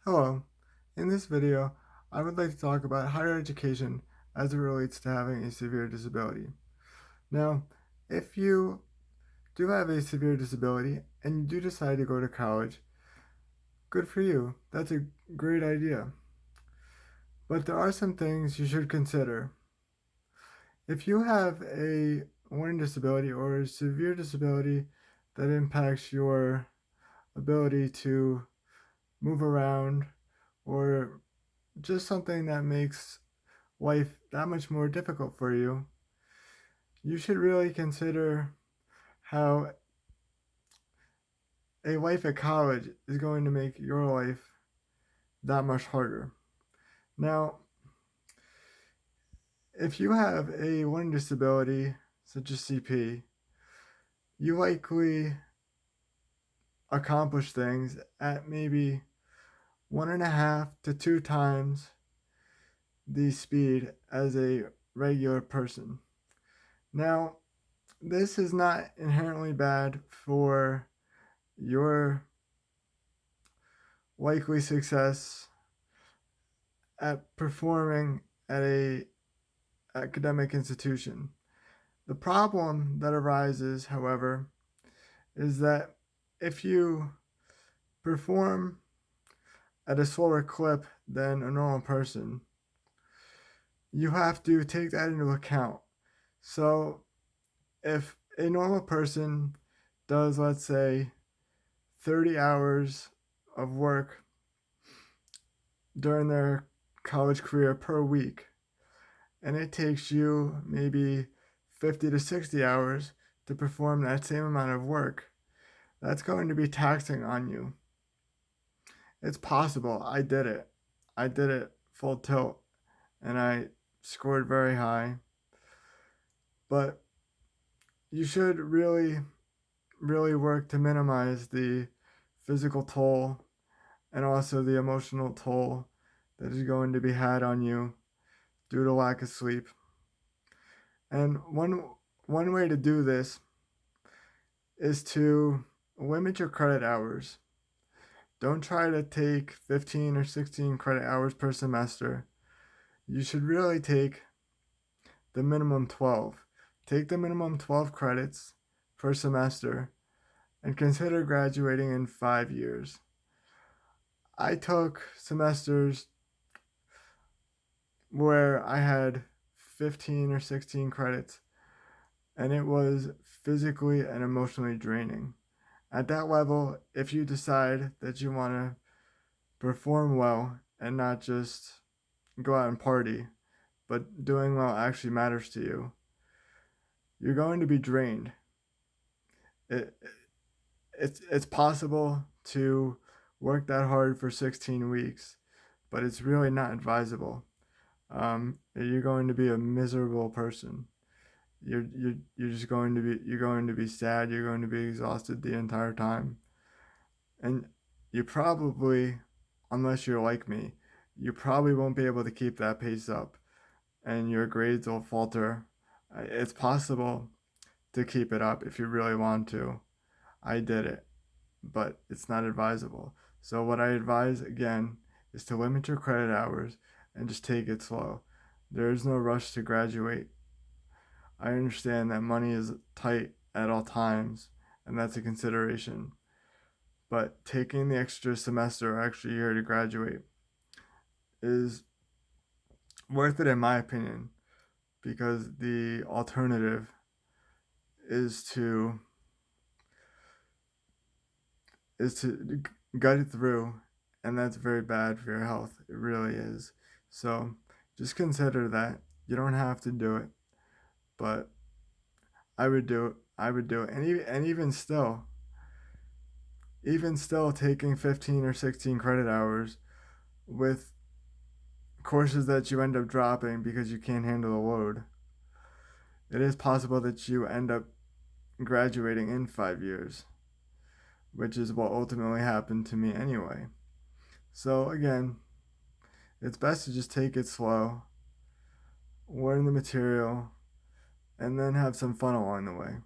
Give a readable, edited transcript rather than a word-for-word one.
Hello. In this video, I would like to talk about higher education as it relates to having a severe disability. Now, if you do have a severe disability and you do decide to go to college, good for you. That's a great idea. But there are some things you should consider. If you have a learning disability or a severe disability that impacts your ability to move around or just something that makes life that much more difficult for you, you should really consider how a life at college is going to make your life that much harder. Now, if you have a learning disability such as CP, you likely accomplish things at maybe 1.5 to 2 times the speed as a regular person. Now, this is not inherently bad for your likely success at performing at a academic institution. The problem that arises, however, is that if you perform at a slower clip than a normal person, you have to take that into account. So if a normal person does, let's say, 30 hours of work during their college career per week, and it takes you maybe 50 to 60 hours to perform that same amount of work, that's going to be taxing on you. It's possible. I did it. I did it full tilt and I scored very high. But you should really work to minimize the physical toll and also the emotional toll that is going to be had on you due to lack of sleep. And one way to do this is to limit your credit hours. Don't try to take 15 or 16 credit hours per semester. You should really take the minimum 12. Take the minimum 12 credits per semester and consider graduating in 5 years. I took semesters where I had 15 or 16 credits, and it was physically and emotionally draining. At that level, if you decide that you want to perform well and not just go out and party, but doing well actually matters to you, you're going to be drained. It, it's possible to work that hard for 16 weeks, but it's really not advisable. You're going to be a miserable person. You're just going to be sad. You're going to be exhausted the entire time, and you probably, unless you're like me, you probably won't be able to keep that pace up, and your grades will falter. It's possible to keep it up if you really want to. I did it, but it's not advisable. So what I advise again is to limit your credit hours and just take it slow. There is no rush to graduate. I understand that money is tight at all times, and that's a consideration. But taking the extra semester or extra year to graduate is worth it in my opinion, because the alternative is to gut it through, and that's very bad for your health. It really is. So just consider that. You don't have to do it, but I would do it. I would do it. And even still taking 15 or 16 credit hours with courses that you end up dropping because you can't handle the load, it is possible that you end up graduating in 5 years, which is what ultimately happened to me anyway. So again, it's best to just take it slow, learn the material, and then have some fun along the way.